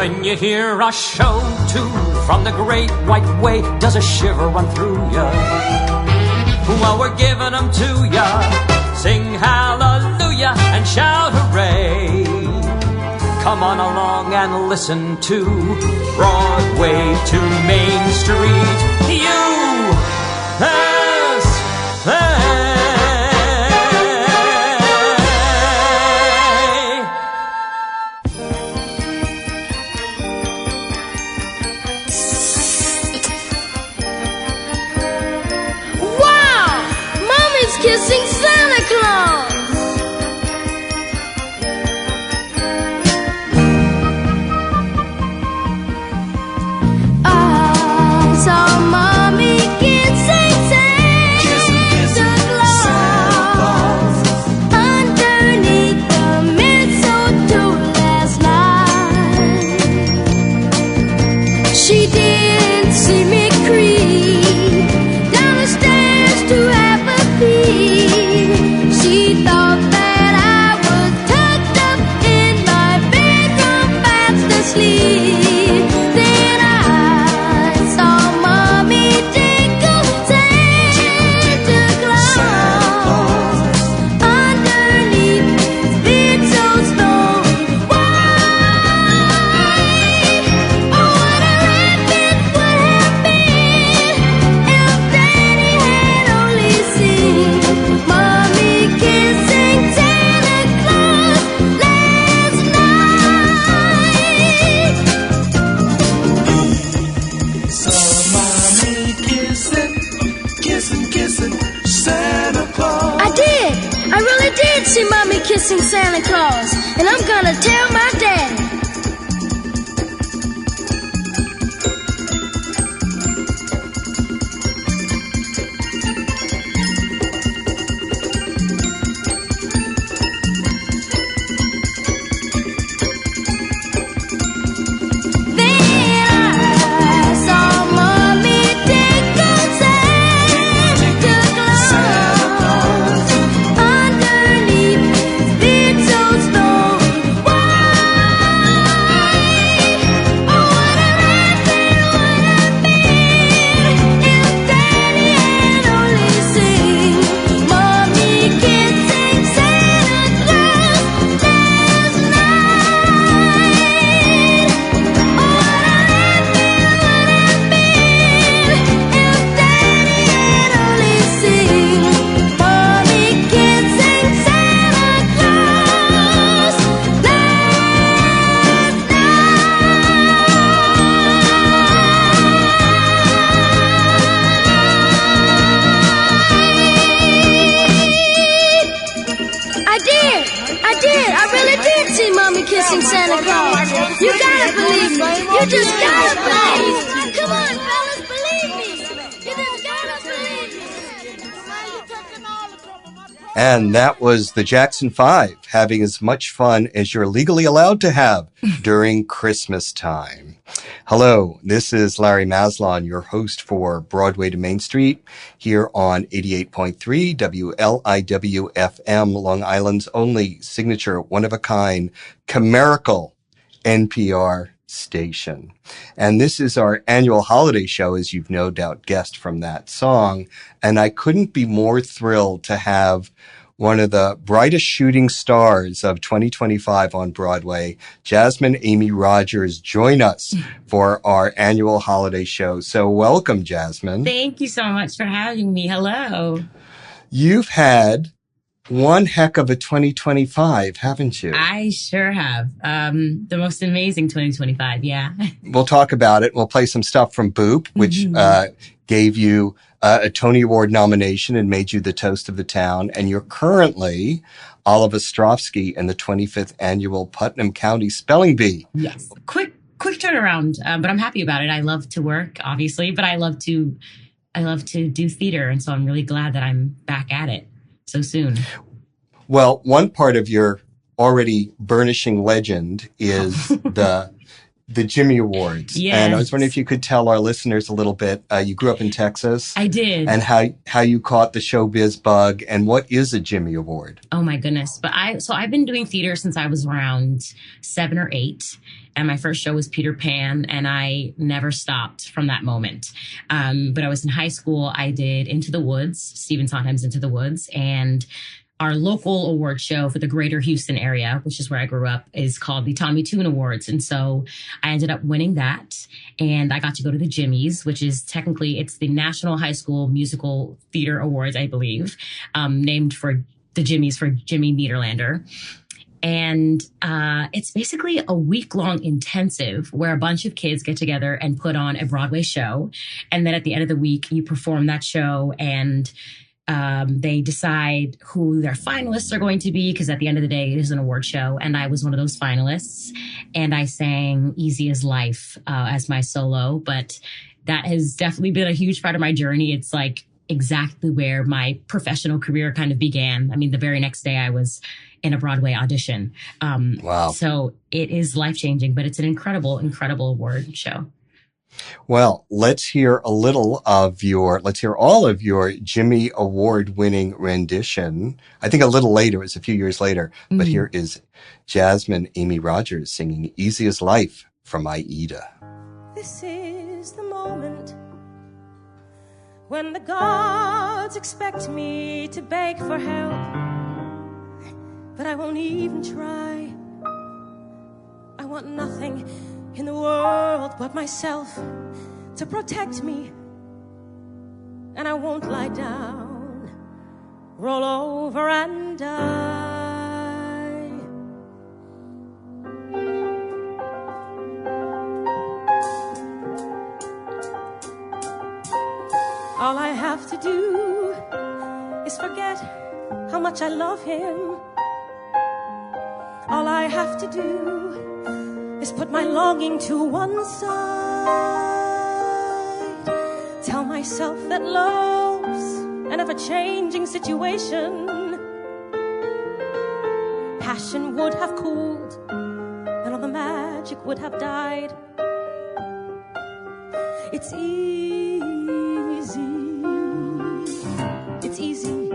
When you hear a show tune from the great white way, does a shiver run through ya? Well, we're giving them to ya. Sing hallelujah and shout hooray. Come on along and listen to Broadway to Main Street. USA. Kissing Santa Claus. I saw Mommy kissing Santa Claus underneath the mistletoe last night. She didn't see me creep down the stairs to have a peek. She thought that I was tucked up in my bedroom fast asleep. Then I saw Mommy tickle Santa Claus underneath his bed so snowy white. Oh, what a laugh it would have been if Daddy had only seen Mommy kissing Santa Claus last night. Saw Mommy kissing Santa Claus. I did. I really did see Mommy kissing Santa Claus. And I'm gonna tell my daddy. Then I saw Mommy tickle Santa Claus underneath his bed so snowy white. Oh, what a laugh it would have been if Daddy had only seen Mommy kissing Santa Claus last night. Oh, what a laugh it would have been if Daddy had only seen Mommy kissing Santa Claus last I did. I really did see Mommy kissing Santa Claus. You gotta believe me. You just gotta believe me. Come on, fellas, believe me. You just gotta believe me. And that was the Jackson 5 having as much fun as you're legally allowed to have during Christmas time. Hello, this is Larry Maslon, your host for Broadway to Main Street here on 88.3 WLIW-FM, Long Island's only signature, one-of-a-kind, chimerical NPR station. And this is our annual holiday show, as you've no doubt guessed from that song. And I couldn't be more thrilled to have one of the brightest shooting stars of 2025 on Broadway, Jasmine Amy Rogers, join us for our annual holiday show. So welcome, Jasmine. Thank you so much for having me. Hello. You've had one heck of a 2025, haven't you? I sure have. The most amazing 2025, yeah. We'll talk about it. We'll play some stuff from Boop, which gave you a Tony Award nomination and made you the toast of the town. And you're currently Oliver Ostrovsky in the 25th annual Putnam County Spelling Bee. Yes. Quick turnaround, but I'm happy about it. I love to work, obviously, but I love to do theater. And so I'm really glad that I'm back at it so soon. Well, one part of your already burnishing legend is the the Jimmy Awards. Yes. And I was wondering if you could tell our listeners a little bit. You grew up in Texas. I did. And how you caught the showbiz bug, and what is a Jimmy Award? Oh my goodness. I've been doing theater since I was around 7 or 8. And my first show was Peter Pan, and I never stopped from that moment. But I was in high school. I did Into the Woods, Stephen Sondheim's Into the Woods, and our local award show for the greater Houston area, which is where I grew up, is called the Tommy Tune Awards. And so I ended up winning that. And I got to go to the Jimmys, which is technically, it's the National High School Musical Theater Awards, I believe, named for the Jimmys for Jimmy Niederlander. And it's basically a week-long intensive where a bunch of kids get together and put on a Broadway show. And then at the end of the week, you perform that show, and they decide who their finalists are going to be, because at the end of the day, it is an award show. And I was one of those finalists, and I sang Easy as Life as my solo. But that has definitely been a huge part of my journey. It's like exactly where my professional career kind of began. I mean, the very next day I was in a Broadway audition. Wow. So it is life-changing, but it's an incredible, incredible award show. Well, let's hear all of your Jimmy Award winning rendition. I think a little later, it was a few years later, but here is Jasmine Amy Rogers singing Easy as Life from Aida. This is the moment when the gods expect me to beg for help, but I won't even try. I want nothing in the world but myself to protect me, and I won't lie down, roll over and die. All I have to do is forget how much I love him. All I have to do is put my longing to one side. Tell myself that love's an ever-changing situation. Passion would have cooled, and all the magic would have died. It's easy. It's easy.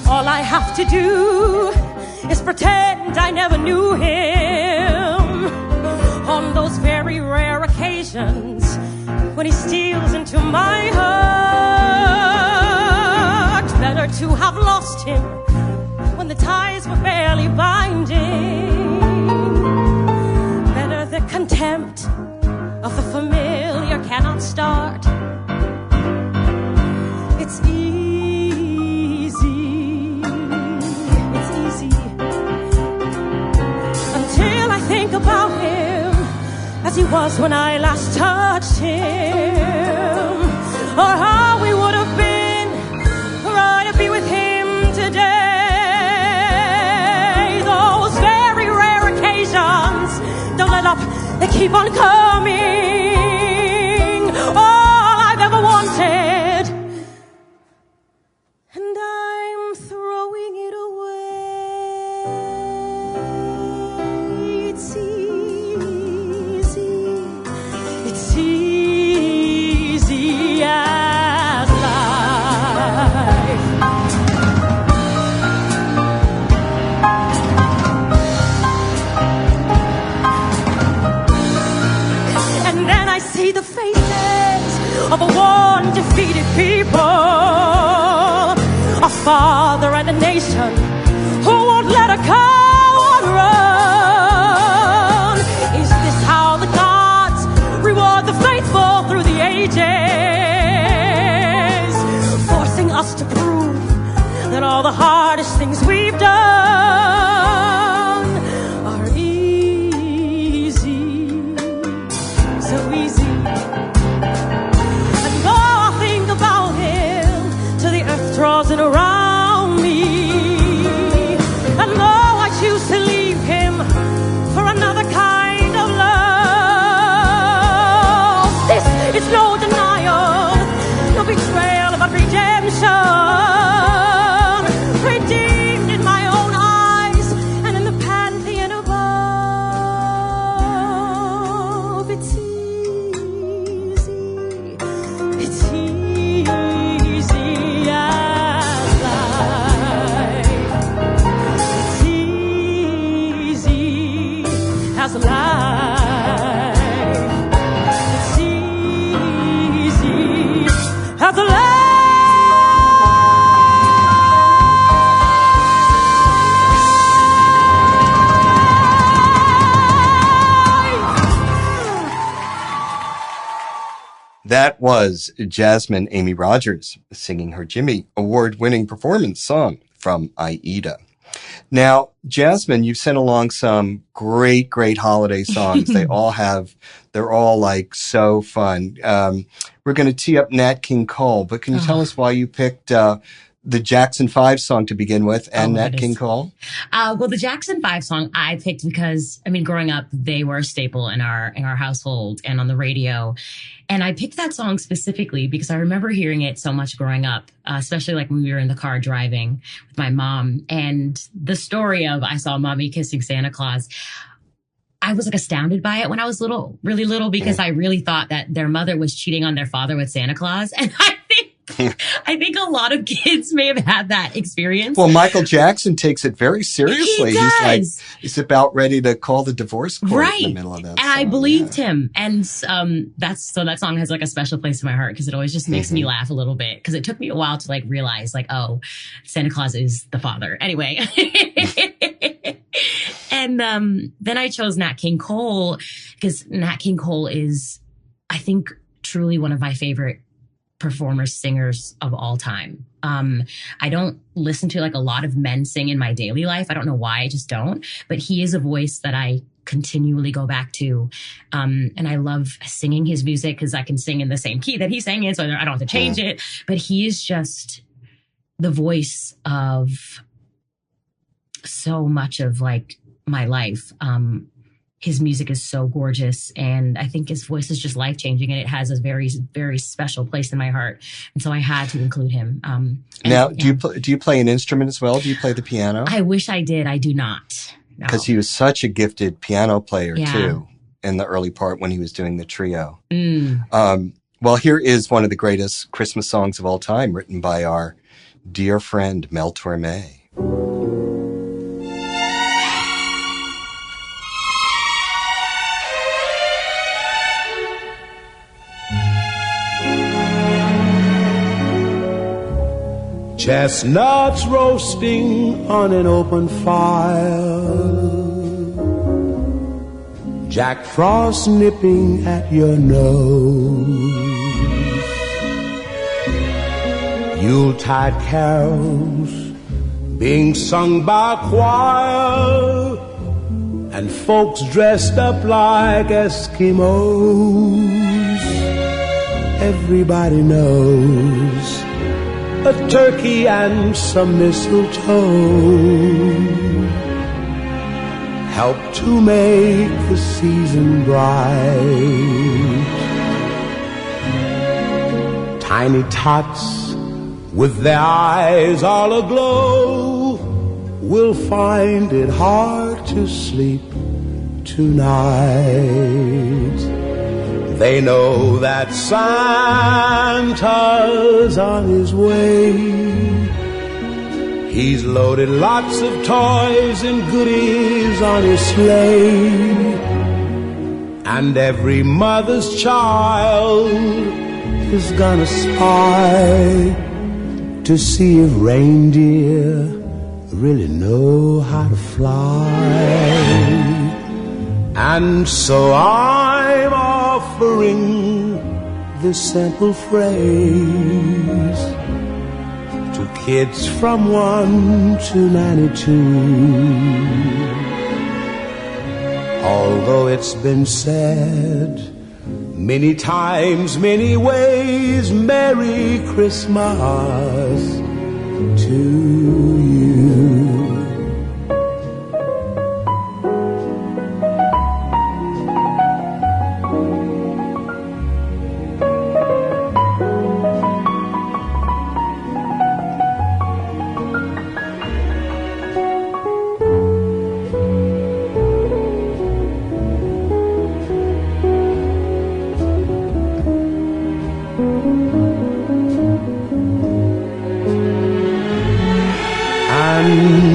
All I have to do is pretend I never knew him. On those very rare occasions when he steals into my heart. Better to have lost him when the ties were barely binding. Better the contempt of the familiar cannot start. It's about him as he was when I last touched him, or how we would have been were I to be with him today. Those very rare occasions, don't let up, they keep on coming. All I've ever wanted, and I'm throwing it away. It's easy as life. And then I see the faces of a worn, defeated people, a father and a nation who won't let a coward run. Is this how the gods reward the faithful through the ages, forcing us to prove that all the hardest things we've done are easy, so easy? And all I think about him till the earth draws in around me. that was Jasmine Amy Rogers singing her Jimmy Award-winning performance song from Aida. Now, Jasmine, you've sent along some great holiday songs. They're all like so fun. We're going to tee up Nat King Cole, but can you tell us why you picked the Jackson 5 song to begin with and Nat King Cole? Well, the Jackson 5 song I picked because, I mean, growing up, they were a staple in our household and on the radio. And I picked that song specifically because I remember hearing it so much growing up, especially like when we were in the car driving with my mom. And the story of I saw Mommy kissing Santa Claus, I was like astounded by it when I was really little, because I really thought that their mother was cheating on their father with Santa Claus. And I think a lot of kids may have had that experience. Well, Michael Jackson takes it very seriously. He does. He's about ready to call the divorce court in the middle of that and song. I believed him. And that song has like a special place in my heart because it always just makes me laugh a little bit, because it took me a while to like realize like, oh, Santa Claus is the father. Anyway. And then I chose Nat King Cole because Nat King Cole is, I think, truly one of my favorite performers, singers of all time. I don't listen to like a lot of men sing in my daily life. I don't know why, I just don't. But he is a voice that I continually go back to. And I love singing his music because I can sing in the same key that he sang in, so I don't have to change it. But he is just the voice of so much of like my life. His music is so gorgeous, and I think his voice is just life-changing, and it has a very, very special place in my heart. And so I had to include him. Now, do you play an instrument as well? Do you play the piano? I wish I did. I do not. Because he was such a gifted piano player, too, in the early part when he was doing the trio. Well, here is one of the greatest Christmas songs of all time, written by our dear friend Mel Torme. Chestnuts roasting on an open fire, Jack Frost nipping at your nose, Yuletide carols being sung by a choir, and folks dressed up like Eskimos. Everybody knows a turkey and some mistletoe help to make the season bright. Tiny tots with their eyes all aglow will find it hard to sleep tonight. They know that Santa's on his way. He's loaded lots of toys and goodies on his sleigh. And every mother's child is gonna spy to see if reindeer really know how to fly. And so I'm offering this simple phrase to kids from 1 to 92. Although it's been said many times, many ways, Merry Christmas to you.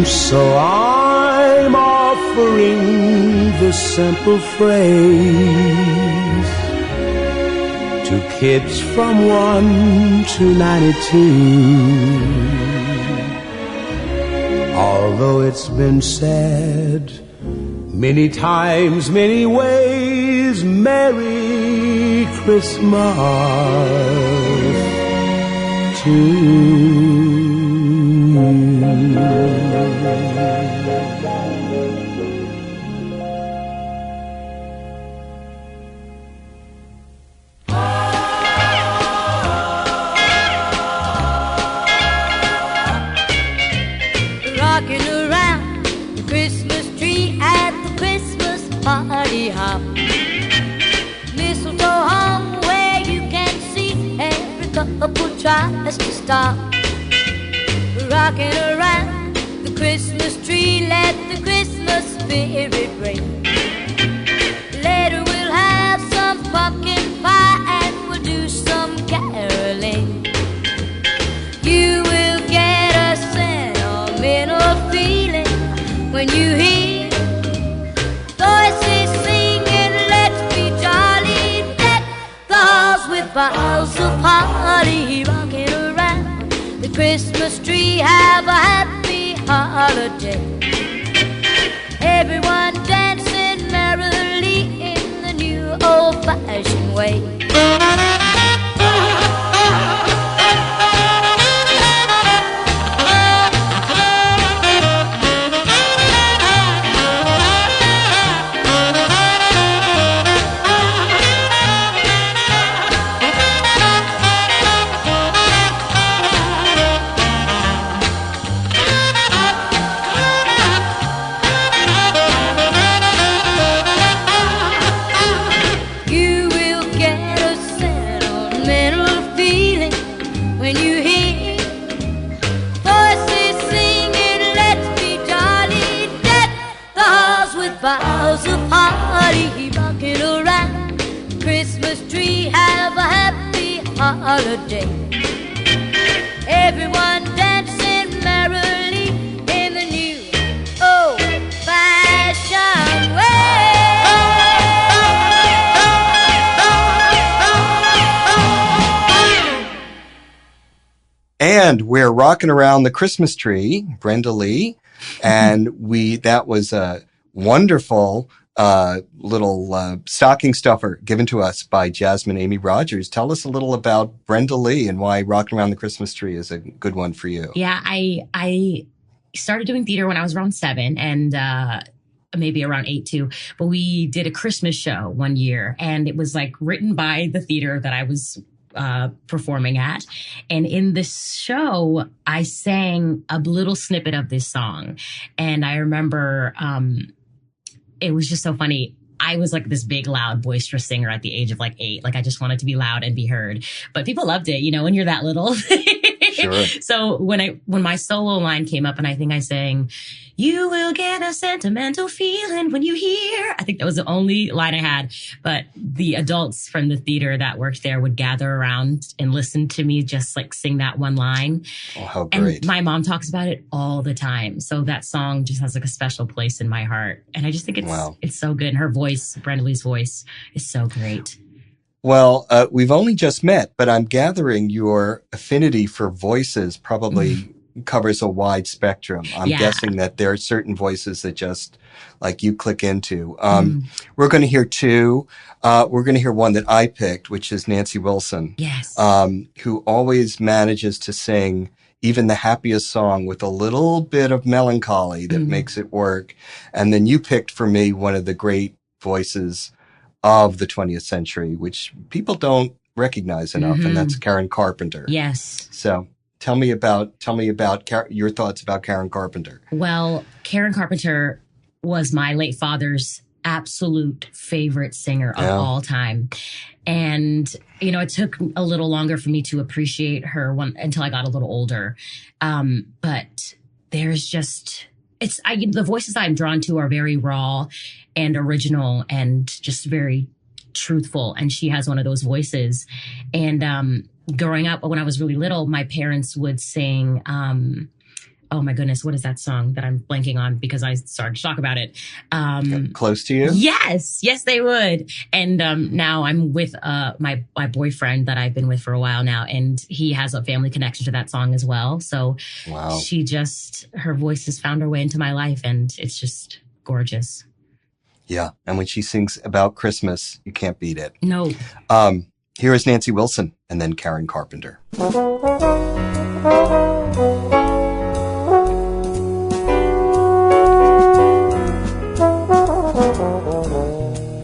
So I'm offering this simple phrase to kids from 1 to 92. Although it's been said many times, many ways, is Merry Christmas to you. Rocking around the Christmas tree at the Christmas party hop. Mistletoe hung where you can see every couple tries to stop. Rocking around the Christmas tree, let the Christmas spirit ring. Later we'll have some pumpkin pie and we'll do some caroling. You will get a sentimental feeling when you hear voices singing, let's be jolly, deck the halls with boughs of holly. Rocking around the Christmas tree, have a happy holiday. Everyone dancing merrily in the new old-fashioned way. Boughs of holly, rocking around the Christmas tree, have a happy holiday. Everyone dancing merrily in the new old-fashioned way. And we're rocking around the Christmas tree, Brenda Lee, and that was a wonderful little stocking stuffer given to us by Jasmine Amy Rogers. Tell us a little about Brenda Lee and why Rockin' Around the Christmas Tree is a good one for you. Yeah, I started doing theater when I was around 7 and maybe around 8 too. But we did a Christmas show one year and it was like written by the theater that I was performing at. And in this show, I sang a little snippet of this song. And I remember it was just so funny. I was like this big, loud, boisterous singer at the age of like 8. Like I just wanted to be loud and be heard. But people loved it, you know, when you're that little. Sure. So when my solo line came up and I think I sang, "You will get a sentimental feeling when you hear," I think that was the only line I had. But the adults from the theater that worked there would gather around and listen to me just like sing that one line. Oh, how great. And my mom talks about it all the time. So that song just has like a special place in my heart. And I just think it's so good. And her voice, Brenda Lee's voice, is so great. Well, we've only just met, but I'm gathering your affinity for voices probably covers a wide spectrum. I'm guessing that there are certain voices that just like you click into. We're going to hear two. We're going to hear one that I picked, which is Nancy Wilson. Yes. Who always manages to sing even the happiest song with a little bit of melancholy that makes it work. And then you picked for me one of the great voices of the 20th century, which people don't recognize enough, and that's Karen Carpenter. Yes. So tell me about your thoughts about Karen Carpenter. Well, Karen Carpenter was my late father's absolute favorite singer of all time. And, you know, it took a little longer for me to appreciate her until I got a little older. But there's just, the voices I'm drawn to are very raw and original and just very truthful. And she has one of those voices. And growing up, when I was really little, my parents would sing, oh my goodness, what is that song that I'm blanking on because I started to talk about it? Close to You? Yes, they would. And now I'm with my boyfriend that I've been with for a while now, and he has a family connection to that song as well. So her voice has found her way into my life, and it's just gorgeous. Yeah. And when she sings about Christmas, you can't beat it. No. Here is Nancy Wilson and then Karen Carpenter.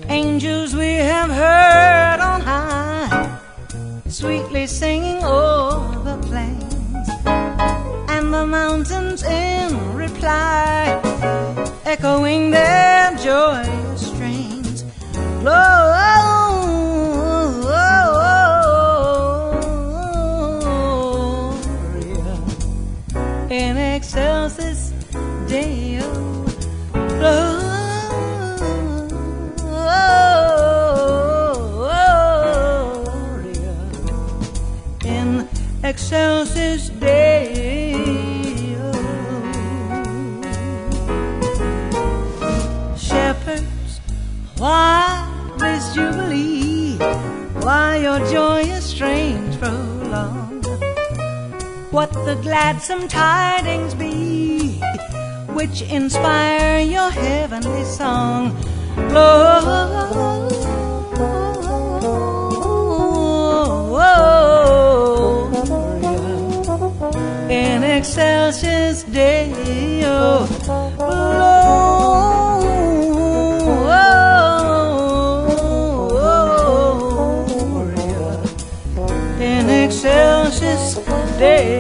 Angels we have heard on high, sweetly singing o'er the plains, and the mountains in reply, echoing their joyous strains. Gloria in excelsis Deo. Gloria in excelsis Deo. Shepherds, why this jubilee? Why your joyous strains prolong? What the gladsome tidings be which inspire your heavenly song? Gloria in excelsis Deo. Gloria in excelsis Deo.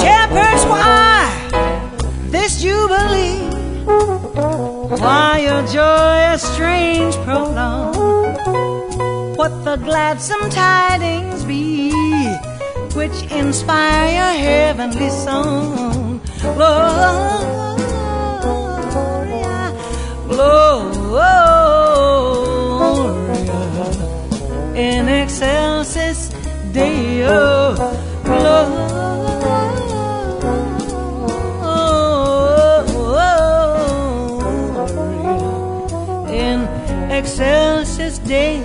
Shepherds, why this jubilee? Why your joyous strains prolong? What the gladsome tidings be which inspire your heavenly song? Gloria, Gloria in excelsis Deo. Gloria in excelsis Deo.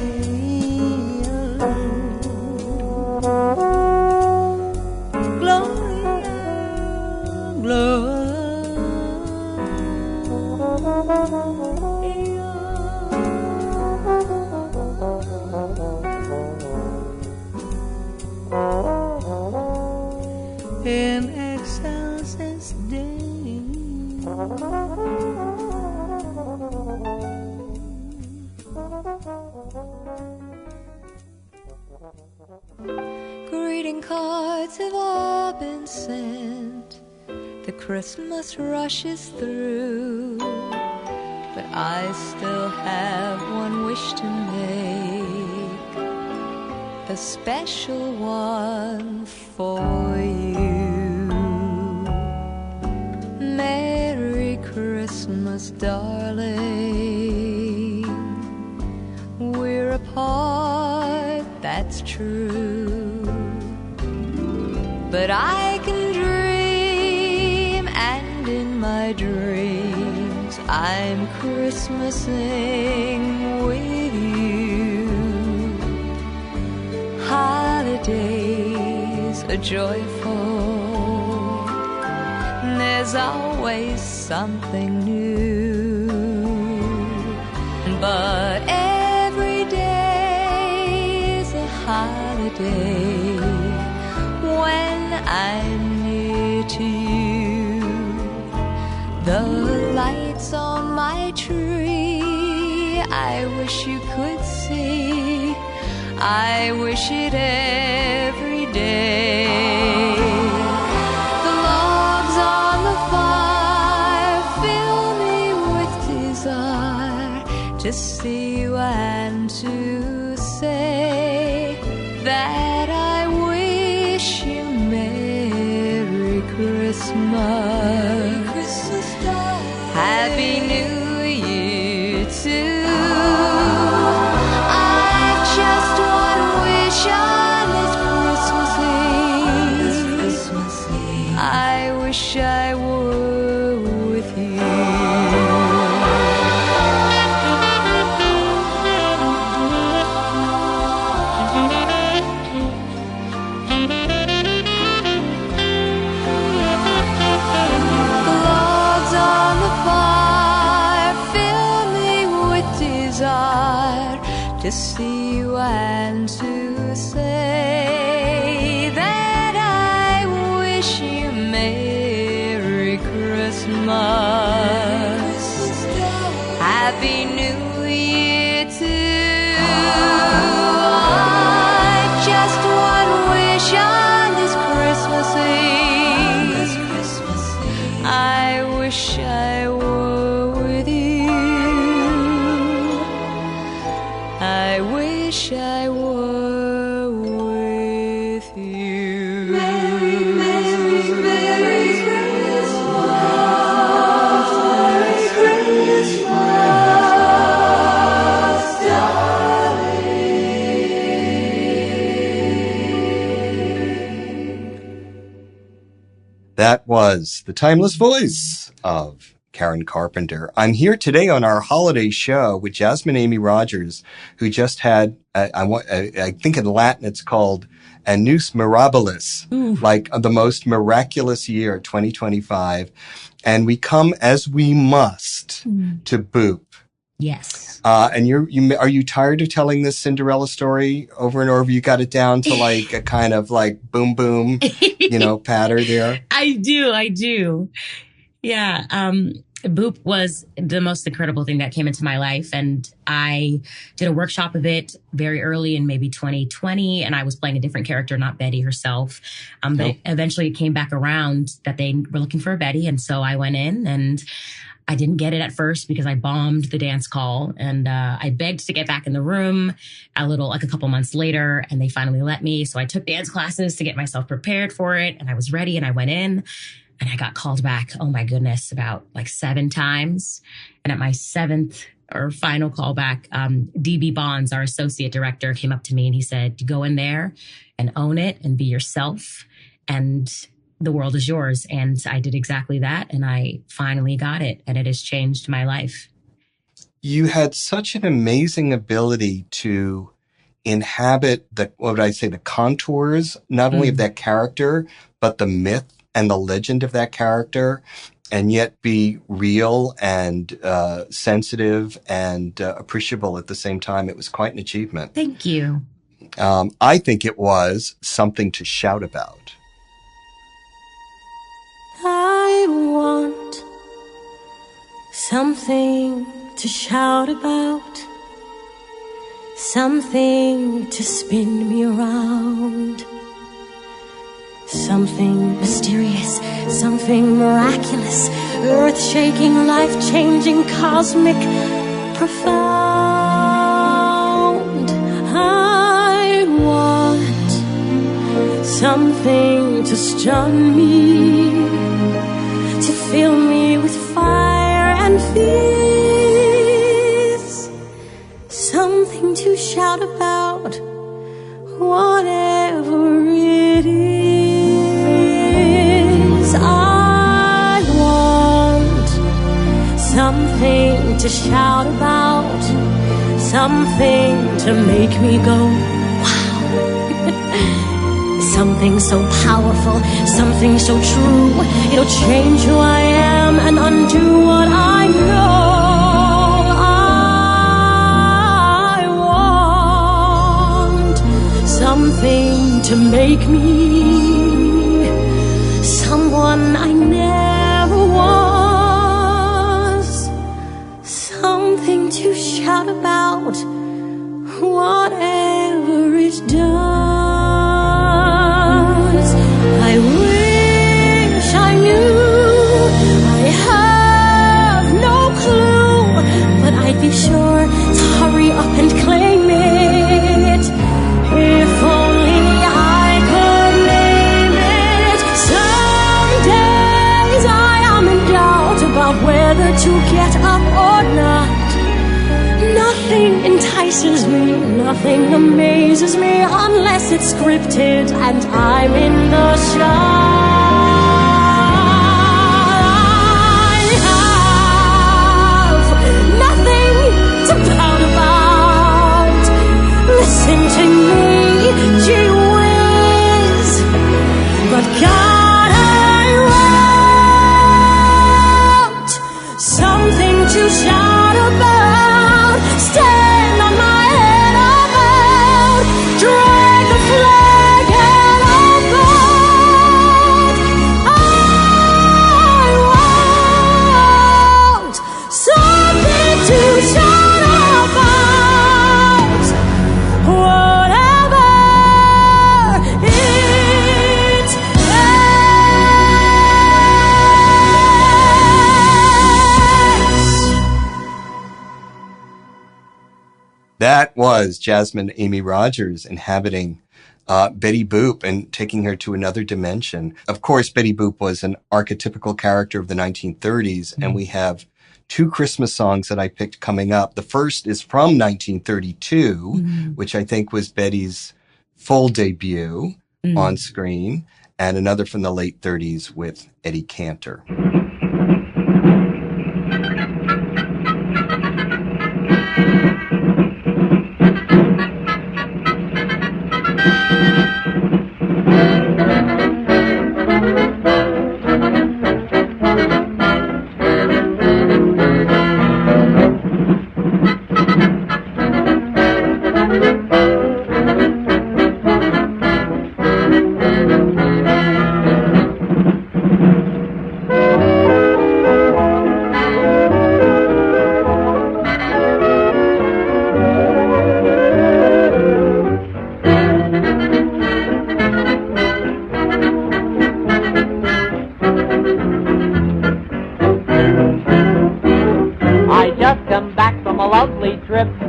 In excelsis Deo. Greeting cards have all been sent, the Christmas rushes through, but I still have one wish to make, a special one for you. Merry Christmas, darling. We're apart, that's true, but I can dream, and in my dreams I'm Christmasing with you. Holidays are joyful, there's always something new, but every day is a holiday when I'm near to you. The lights on my tree, I wish you could see, I wish it every day. The logs on the fire fill to see you and to say that I wish you Merry Christmas. Happy New Year too. I've just one wish on this Christmas Eve. I wish I were with you. To see you and to say that I wish you Merry Christmas. Happy New Year too. I've just one wish on this Christmas Eve. I wish I were with you. I wish I were with you. Merry, Merry, Merry Christmas. Merry Christmas, darling. That was the timeless voice of Karen Carpenter. I'm here today on our holiday show with Jasmine Amy Rogers, who just had, I think in Latin it's called Annus Mirabilis, like the most miraculous year, 2025. And we come as we must to Boop. Yes. And are you tired of telling this Cinderella story over and over? You got it down to like a kind of like boom, boom, patter there. I do. Yeah. Boop was the most incredible thing that came into my life. And I did a workshop of it very early in maybe 2020. And I was playing a different character, not Betty herself. But eventually it came back around that they were looking for a Betty. And so I went in and I didn't get it at first because I bombed the dance call. And I begged to get back in the room a couple months later. And they finally let me. So I took dance classes to get myself prepared for it. And I was ready and I went in. And I got called back, oh my goodness, about like 7 times. And at my 7th or final callback, DB Bonds, our associate director, came up to me and he said, go in there and own it and be yourself. And the world is yours. And I did exactly that. And I finally got it. And it has changed my life. You had such an amazing ability to inhabit the contours, not only of that character, but the myth and the legend of that character, and yet be real and sensitive and appreciable at the same time. It was quite an achievement. Thank you. I think it was something to shout about. I want something to shout about, something to spin me around. Something mysterious, something miraculous, earth-shaking, life-changing, cosmic, profound. I want something to stun me, to fill me with fire and fears. Something to shout about, whatever it is. I want something to shout about, something to make me go, wow. Something so powerful, something so true, it'll change who I am and undo what I know. I want something to make me someone I never was, something to shout about, whatever it does. I wish I knew, I have no clue, but I'd be sure entices me, nothing amazes me unless it's scripted and I'm in the shine. Listen to me, gee whiz. But God, I wrote something to shout about. Stand on my head about. Drag the flag and about. I want something to shout about. Whatever it takes. That was Jasmine Amy Rogers inhabiting Betty Boop and taking her to another dimension. Of course, Betty Boop was an archetypical character of the 1930s, and we have two Christmas songs that I picked coming up. The first is from 1932, which I think was Betty's full debut on screen, and another from the late 30s with Eddie Cantor.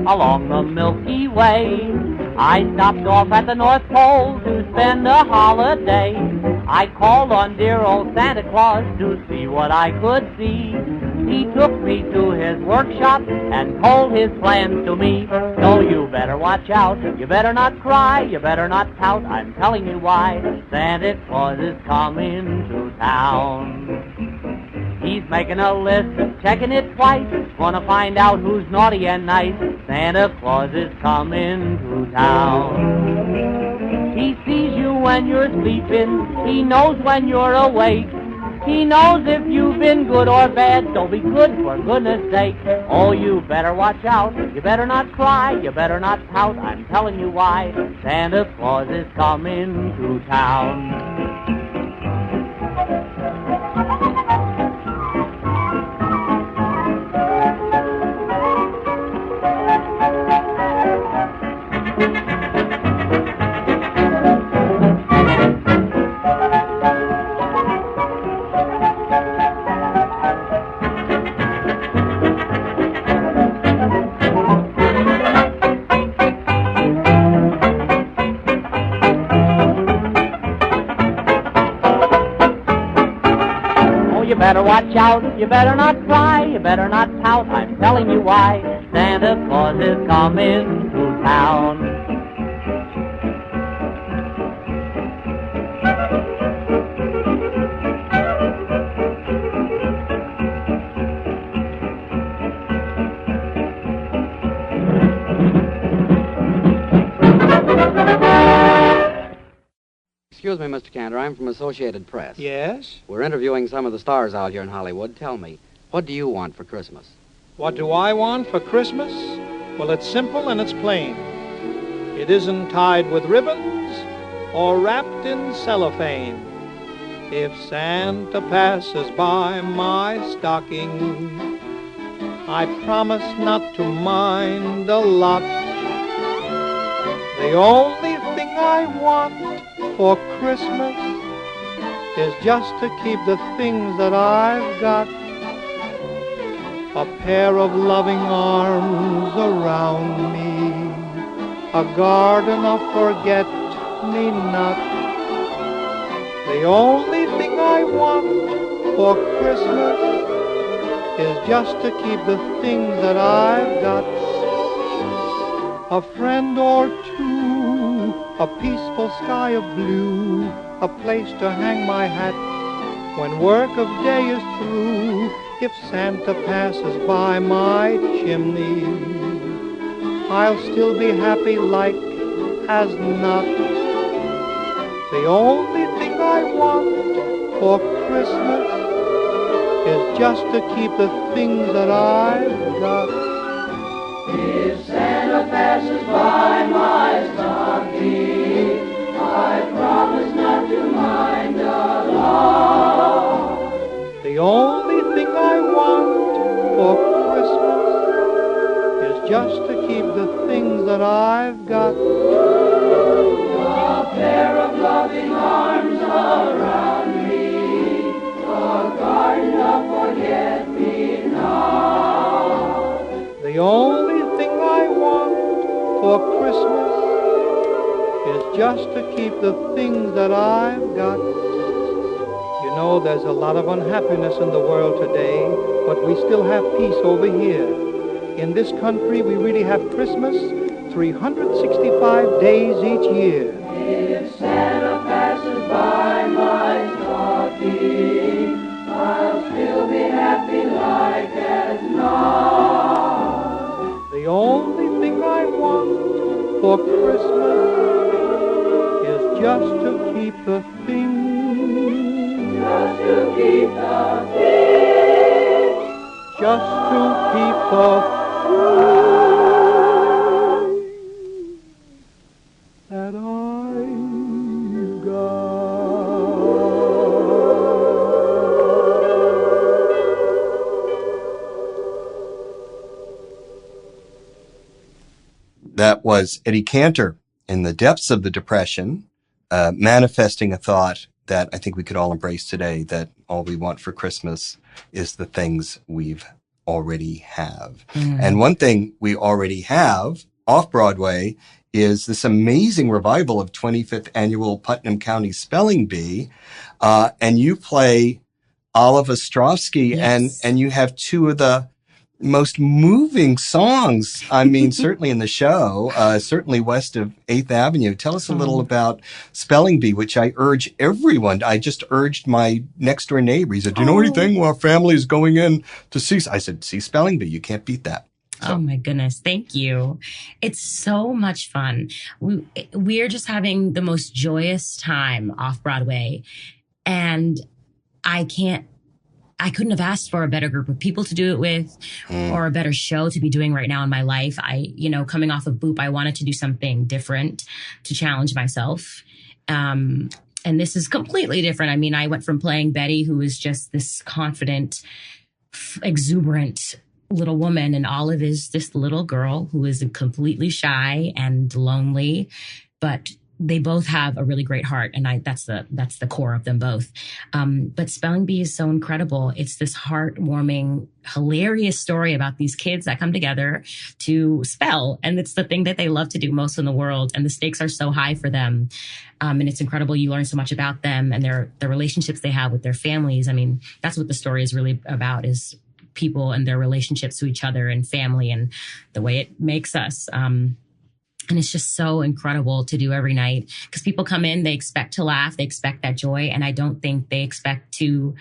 Along the Milky Way, I stopped off at the North Pole to spend a holiday. I called on dear old Santa Claus to see what I could see. He took me to his workshop and told his plans to me. So you better watch out, you better not cry, you better not pout. I'm telling you why. Santa Claus is coming to town. He's making a list, checking it twice, gonna find out who's naughty and nice. Santa Claus is coming to town. He sees you when you're sleeping, he knows when you're awake. He knows if you've been good or bad, so be good for goodness sake. Oh, you better watch out, you better not cry, you better not pout. I'm telling you why. Santa Claus is coming to town. You better watch out, you better not cry, you better not pout. I'm telling you why. Santa Claus is coming to town. Excuse me, Mr. Cantor. I'm from Associated Press. Yes? We're interviewing some of the stars out here in Hollywood. Tell me, what do you want for Christmas? What do I want for Christmas? Well, it's simple and it's plain. It isn't tied with ribbons or wrapped in cellophane. If Santa passes by my stocking, I promise not to mind a lot. The only thing I want for Christmas is just to keep the things that I've got. A pair of loving arms around me, a garden of forget-me-not. The only thing I want for Christmas is just to keep the things that I've got. a friend or two, a peaceful sky of blue, a place to hang my hat when work of day is through. If Santa passes by my chimney, I'll still be happy like as not. The only thing I want for Christmas is just to keep the things that I've got. If Santa passes by my stocking, I promise not to mind a lot. The only thing I want for Christmas is just to keep the things that I've got. A pair of loving arms around me, a garden of forget-me-not. The only thing I want for Christmas is just to keep the things that I've got. You know, there's a lot of unhappiness in the world today, but we still have peace over here. In this country, we really have Christmas 365 days each year. If Santa passes by my stocking, I'll still be happy like as not. The only thing I want for Christmas is just to keep the things, just to keep the things, just to keep the that I've got. That was Eddie Cantor in the depths of the Depression, manifesting a thought that I think we could all embrace today, that all we want for Christmas is the things we've already have. And one thing we already have off Broadway is this amazing revival of 25th Annual Putnam County Spelling Bee. And you play Olive Ostrovsky, Yes. and you have two of the most moving songs, I mean, certainly in the show, certainly west of 8th Avenue. Tell us a little about Spelling Bee, which I urge everyone. I just urged my next door neighbor. He said, do you know anything? Well, our family is going in to see. I said, see Spelling Bee. You can't beat that. So. Oh my goodness. Thank you. It's so much fun. We're just having the most joyous time off Broadway. And I couldn't have asked for a better group of people to do it with or a better show to be doing right now in my life. Coming off of Boop, I wanted to do something different to challenge myself. And this is completely different. I mean, I went from playing Betty, who is just this confident, exuberant little woman, and Olive is this little girl who is completely shy and lonely, but they both have a really great heart, and that's the core of them both. But Spelling Bee is so incredible. It's this heartwarming, hilarious story about these kids that come together to spell, and it's the thing that they love to do most in the world. And the stakes are so high for them, and it's incredible. You learn so much about them and the relationships they have with their families. I mean, that's what the story is really about: is people and their relationships to each other and family, and the way it makes us. And it's just so incredible to do every night, because people come in, they expect to laugh, they expect that joy. And I don't think they expect to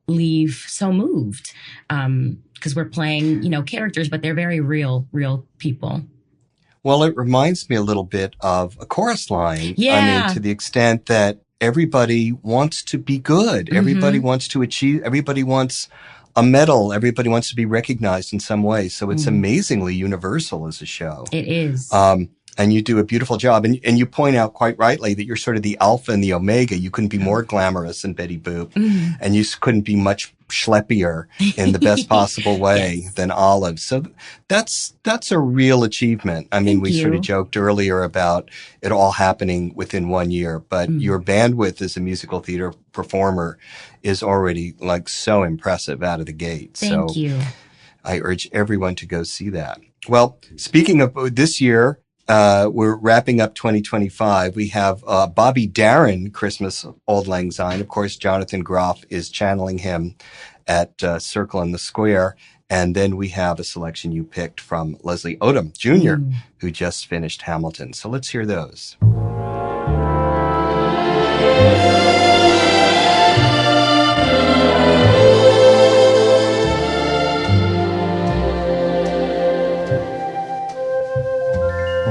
leave so moved, because we're playing, characters, but they're very real people. Well, it reminds me a little bit of a chorus line. Yeah. I mean, to the extent that everybody wants to be good. Mm-hmm. Everybody wants to achieve. Everybody wants a medal. Everybody wants to be recognized in some way. So it's amazingly universal as a show. It is. And you do a beautiful job. And you point out quite rightly that you're sort of the alpha and the omega. You couldn't be more glamorous than Betty Boop. And you couldn't be much schleppier in the best possible way than Olive. So that's a real achievement. I mean, we sort of joked earlier about it all happening within 1 year, but your bandwidth as a musical theater performer is already so impressive out of the gate. Thank you. I urge everyone to go see that. Well, speaking of this year, we're wrapping up 2025. We have Bobby Darin, Christmas Auld Lang Syne. Of course, Jonathan Groff is channeling him at Circle in the Square. And then we have a selection you picked from Leslie Odom Jr., who just finished Hamilton. So let's hear those.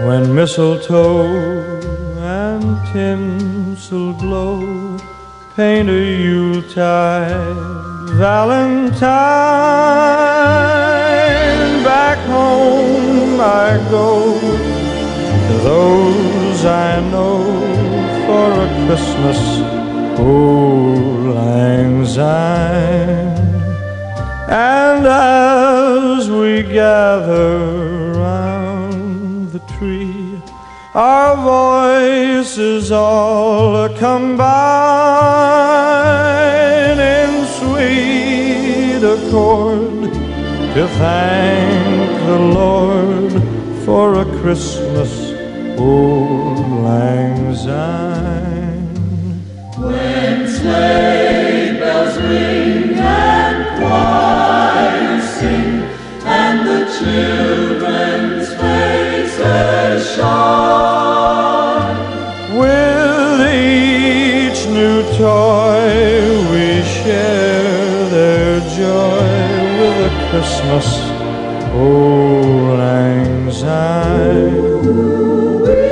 When mistletoe and tinsel glow, paint a Yuletide Valentine. Back home I go to those I know for a Christmas old lang syne. And as we gather round the tree, our voices all combine in sweet accord to thank the Lord for a Christmas old lang syne. When sleigh bells ring and choirs sing, and the children's faces shine, with each new toy we share their joy with a Christmas old lang syne.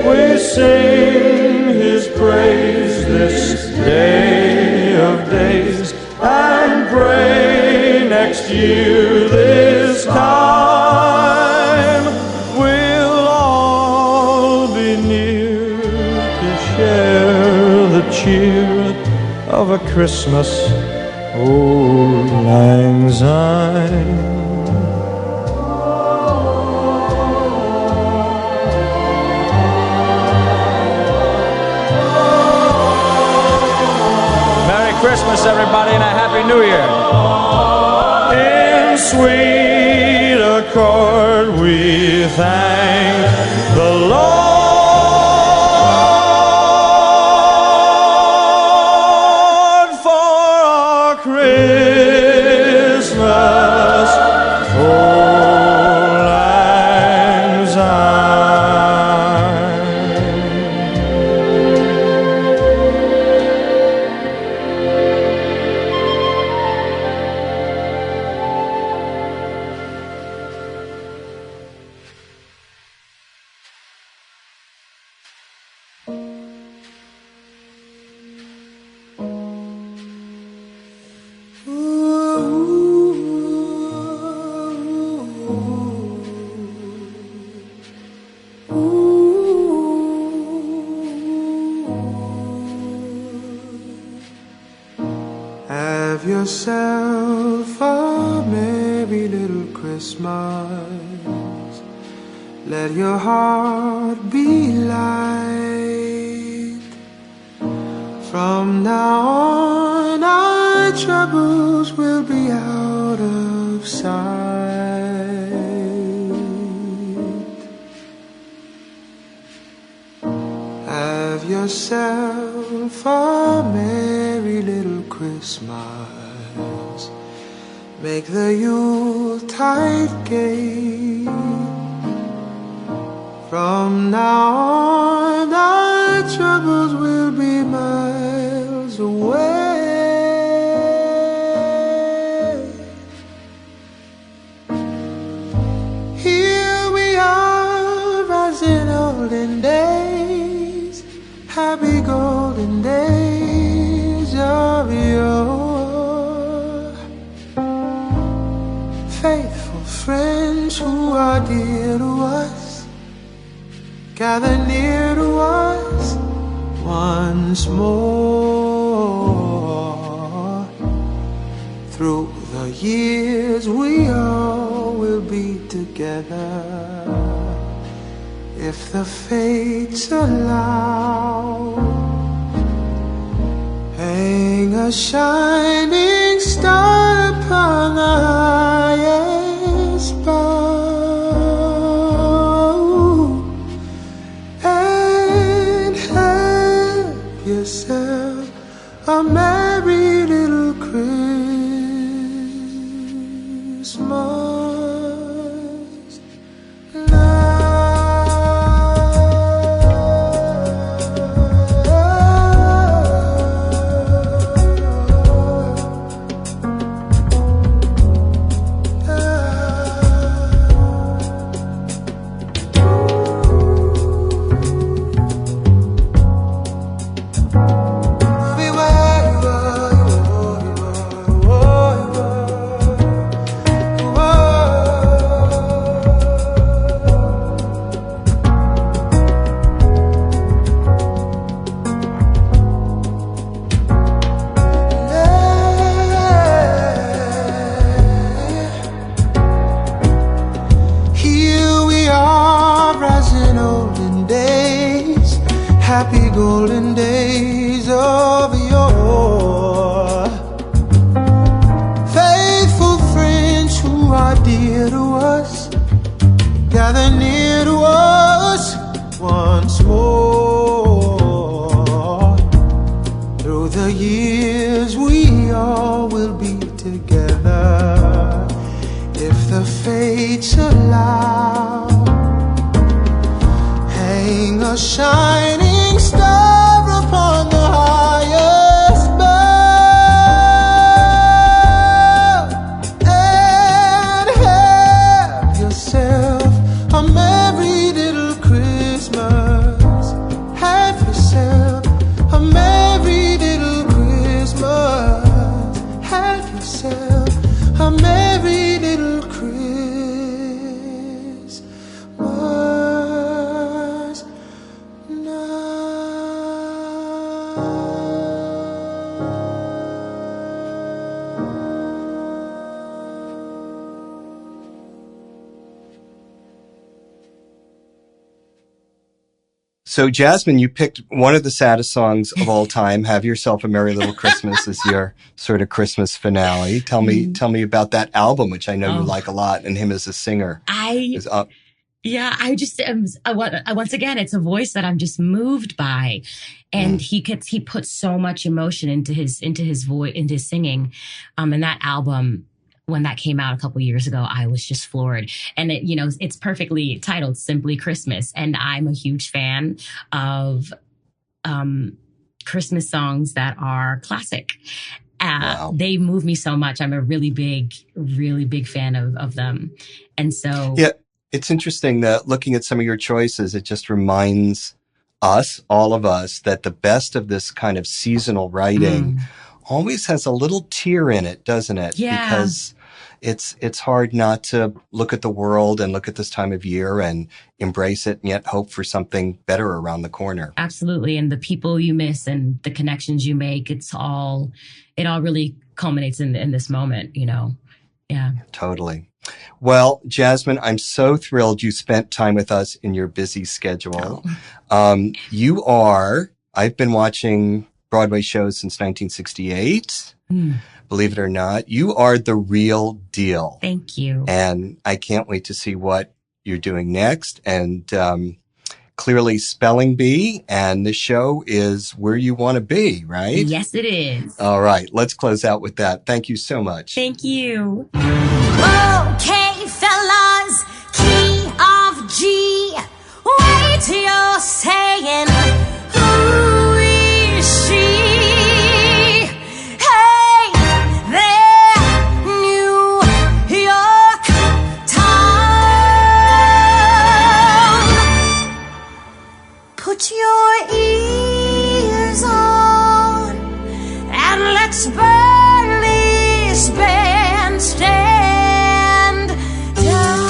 We sing his praise this day of days and pray next year this time we'll all be near to share the cheer of a Christmas old lang syne. Christmas, everybody, and a Happy New Year. In sweet accord we thank the Lord for our Christmas old lang syne. Have yourself a merry little Christmas. Let your heart be light. From now on our troubles will be out of sight. Have yourself a merry little Christmas. Make the Yuletide gay. From now on our troubles will be miles away. Here we are as in olden days, happy golden days of yore. Faithful friends who are dear to us, gather near to us once more. Through the years we all will be together, if the fates allow. Hang a shining star upon the highest bough, and have yourself a merry little Christmas. the years we all will be together, if the fates allow. Hang a shining star upon the highest bough, and have yourself a merry little Christmas. Have yourself a merry little Christmas. Have yourself a merry little Christmas now. So, Jasmine, you picked one of the saddest songs of all time, "Have Yourself a Merry Little Christmas," as your sort of Christmas finale. Tell me about that album, which I know you like a lot, and him as a singer. Yeah, I just once again, it's a voice that I'm just moved by, and he puts so much emotion into his voice, into his singing. And that album, when that came out a couple years ago, I was just floored. And it's perfectly titled "Simply Christmas," and I'm a huge fan of Christmas songs that are classic. Wow. They move me so much. I'm a really big fan of them, and so yeah. It's interesting that looking at some of your choices, it just reminds us, all of us, that the best of this kind of seasonal writing always has a little tear in it, doesn't it? Yeah. Because it's hard not to look at the world and look at this time of year and embrace it and yet hope for something better around the corner. Absolutely. And the people you miss and the connections you make, it all really culminates in this moment, Yeah. Totally. Well, Jasmine, I'm so thrilled you spent time with us in your busy schedule. I've been watching Broadway shows since 1968. Believe it or not, you are the real deal. Thank you. And I can't wait to see what you're doing next. And clearly Spelling Bee, and the show is where you want to be, right? Yes, it is. All right, let's close out with that. Thank you so much. Thank you. Okay, fellas, key of G. Wait till you're saying, who is she? Hey, there, New York town. Put your ears on and let's burn this bandstand down.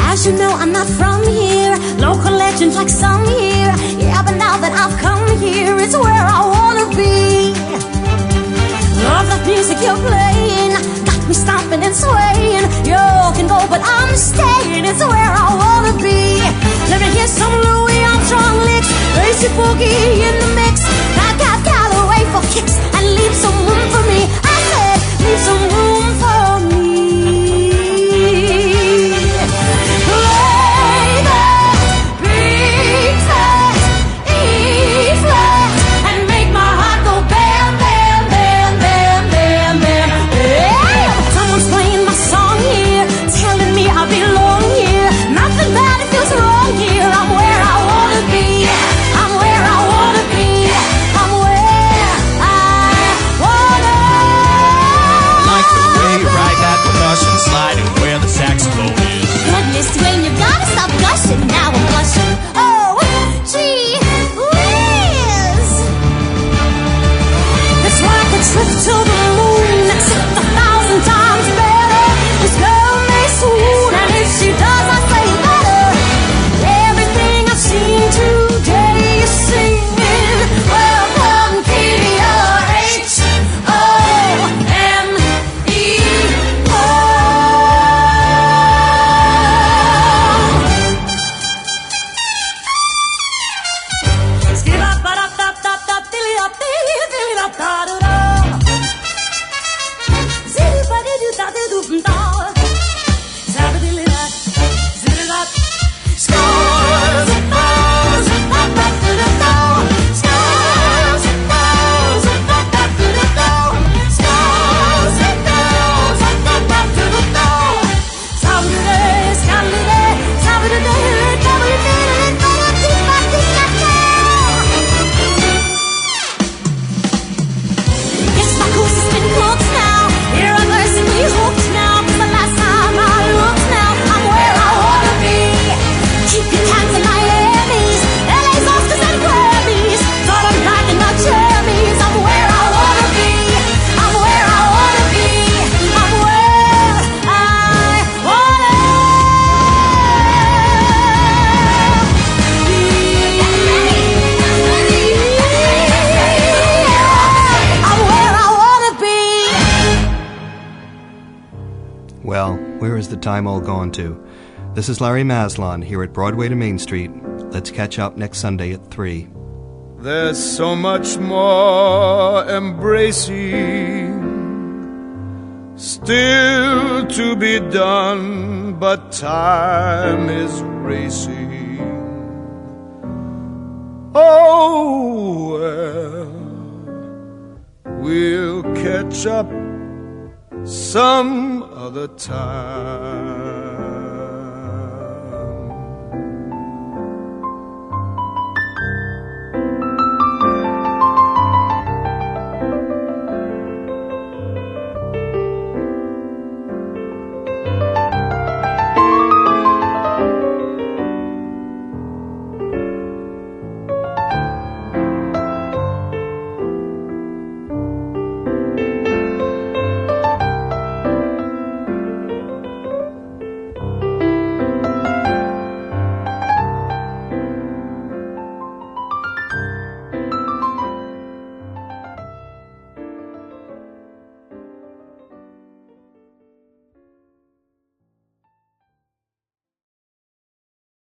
As you know, I'm not from here. Local legends like some here. Yeah, but now that I've come here, it's where I wanna be. Love that music you're playing, got me stomping and swaying. You can go, but I'm staying. It's where I wanna be. Let me hear some Louis Armstrong licks, lazy boogie in the mix. I got Callaway for kicks and leave some room for me. I said, leave some room for me. Play that B flat, E flat, and make my heart go bam, bam, bam, bam, bam, bam. Yeah. Someone's playing my song here, telling me I belong here. Nothing bad, it feels wrong here. I'm where I wanna be. I'm where I wanna be. I'm where I wanna be. Like the way you ride that percussion sliding where the saxophone is. Goodness, Dwayne, you gotta stop gushing. Now I'm blushing. Oh, gee whiz. It's like a trip to the moon, except 1,000 times better. This girl may swoon, and if she does, I say better. Everything I've seen today is singing. Welcome, the time all gone to. This is Larry Maslon here at Broadway to Main Street. Let's catch up next Sunday at 3. There's so much more embracing still to be done, but time is racing. Oh, well, we'll catch up some other time.